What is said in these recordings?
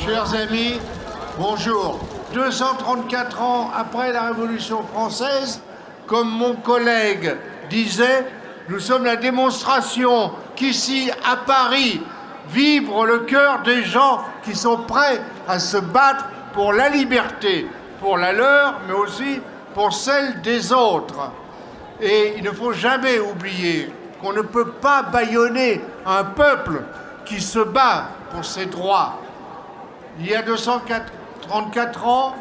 Chers amis, bonjour. 234 ans après la Révolution française, comme mon collègue disait, nous sommes la démonstration qu'ici, à Paris, vibre le cœur des gens qui sont prêts à se battre pour la liberté, pour la leur, mais aussi pour celle des autres. Et il ne faut jamais oublier qu'on ne peut pas bâillonner un peuple qui se bat pour ses droits. Il y a 234 ans,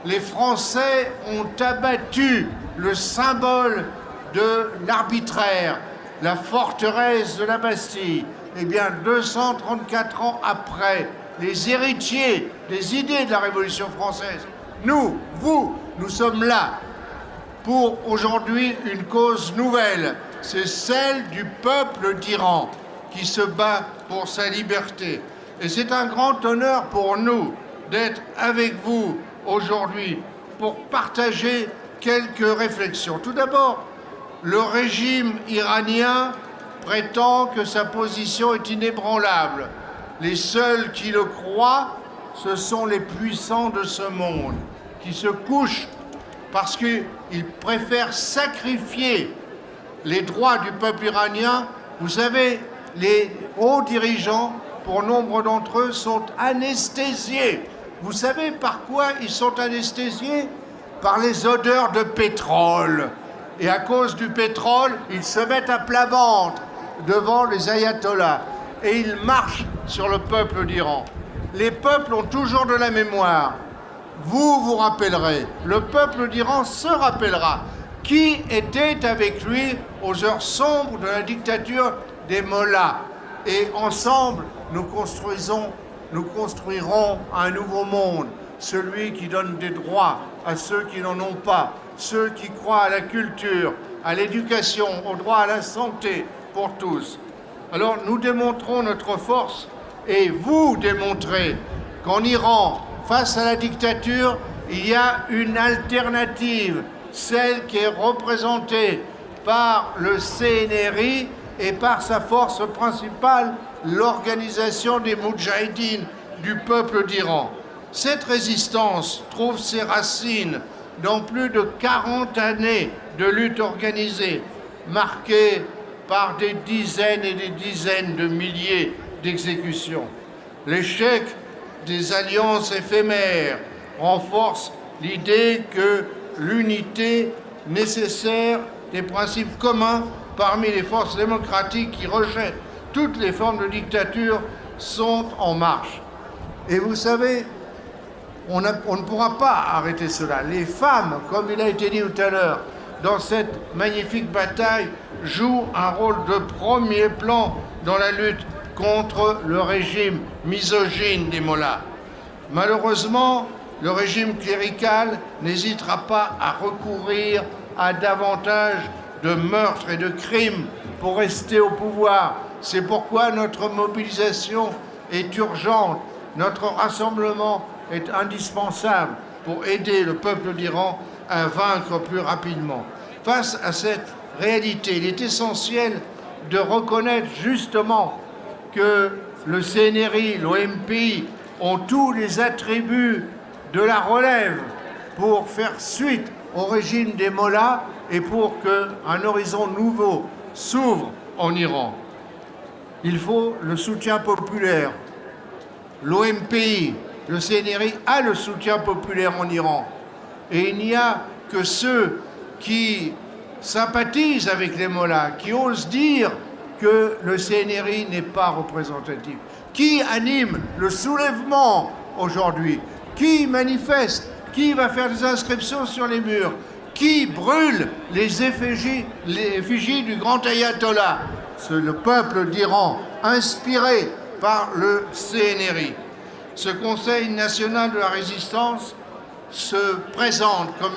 les Français ont abattu le symbole de l'arbitraire, la forteresse de la Bastille. Eh bien, 234 ans après, les héritiers des idées de la Révolution française, nous, vous, nous sommes là pour aujourd'hui une cause nouvelle. C'est celle du peuple d'Iran qui se bat pour sa liberté. Et c'est un grand honneur pour nous d'être avec vous aujourd'hui pour partager quelques réflexions. Tout d'abord, le régime iranien prétend que sa position est inébranlable. Les seuls qui le croient, ce sont les puissants de ce monde, qui se couchent parce qu'ils préfèrent sacrifier les droits du peuple iranien. Vous savez, les hauts dirigeants, pour nombre d'entre eux, sont anesthésiés. Vous savez par quoi ils sont anesthésiés? Par les odeurs de pétrole. Et à cause du pétrole, ils se mettent à plat ventre devant les ayatollahs. Et ils marchent sur le peuple d'Iran. Les peuples ont toujours de la mémoire. Vous vous rappellerez, le peuple d'Iran se rappellera qui était avec lui aux heures sombres de la dictature des mollahs. Et ensemble, nous construirons un nouveau monde, celui qui donne des droits à ceux qui n'en ont pas, ceux qui croient à la culture, à l'éducation, au droit à la santé pour tous. Alors nous démontrons notre force et vous démontrez qu'en Iran, face à la dictature, il y a une alternative, celle qui est représentée par le CNRI et par sa force principale, l'organisation des Moudjahidines du peuple d'Iran. Cette résistance trouve ses racines dans plus de 40 années de lutte organisée, marquée par des dizaines et des dizaines de milliers d'exécutions. L'échec des alliances éphémères renforce l'idée que l'unité nécessaire des principes communs parmi les forces démocratiques qui rejettent toutes les formes de dictature sont en marche. Et vous savez, on ne pourra pas arrêter cela. Les femmes, comme il a été dit tout à l'heure, dans cette magnifique bataille, jouent un rôle de premier plan dans la lutte contre le régime misogyne des mollahs. Malheureusement, le régime clérical n'hésitera pas à recourir à davantage de meurtres et de crimes pour rester au pouvoir. C'est pourquoi notre mobilisation est urgente, notre rassemblement est indispensable pour aider le peuple d'Iran à vaincre plus rapidement. Face à cette réalité, il est essentiel de reconnaître justement que le CNRI, l'OMPI ont tous les attributs de la relève pour faire suite au régime des mollahs et pour qu'un horizon nouveau s'ouvre en Iran. Il faut le soutien populaire. L'OMPI, le CNRI a le soutien populaire en Iran. Et il n'y a que ceux qui sympathisent avec les mollahs, qui osent dire que le CNRI n'est pas représentatif. Qui anime le soulèvement aujourd'hui? Qui manifeste? Qui va faire des inscriptions sur les murs? Qui brûle les effigies du grand ayatollah? C'est le peuple d'Iran, inspiré par le CNRI. Ce Conseil national de la résistance se présente comme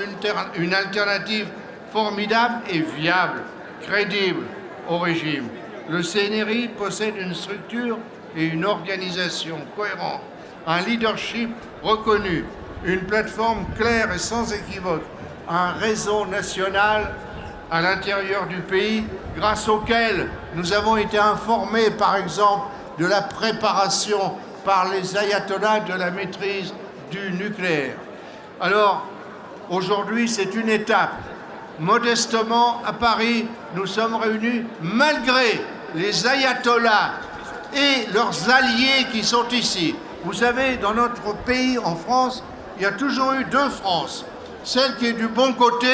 une alternative formidable et viable, crédible au régime. Le CNRI possède une structure et une organisation cohérente, un leadership reconnu, une plateforme claire et sans équivoque, un réseau national à l'intérieur du pays grâce auquel nous avons été informés, par exemple, de la préparation par les ayatollahs de la maîtrise du nucléaire. Alors, aujourd'hui, c'est une étape. Modestement, à Paris, nous sommes réunis malgré les ayatollahs et leurs alliés qui sont ici. Vous savez, dans notre pays, en France, il y a toujours eu deux France. Celle qui est du bon côté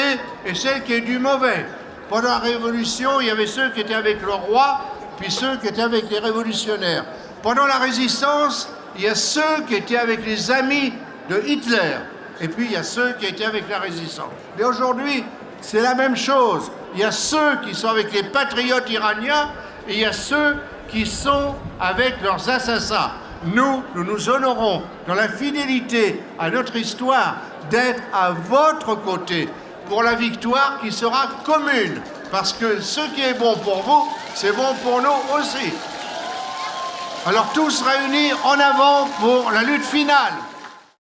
et celle qui est du mauvais. Pendant la Révolution, il y avait ceux qui étaient avec le roi, puis ceux qui étaient avec les révolutionnaires. Pendant la Résistance, il y a ceux qui étaient avec les amis de Hitler, et puis il y a ceux qui étaient avec la Résistance. Mais aujourd'hui, c'est la même chose. Il y a ceux qui sont avec les patriotes iraniens, et il y a ceux qui sont avec leurs assassins. Nous nous honorons dans la fidélité à notre histoire d'être à votre côté pour la victoire qui sera commune. Parce que ce qui est bon pour vous, c'est bon pour nous aussi. Alors tous réunis en avant pour la lutte finale.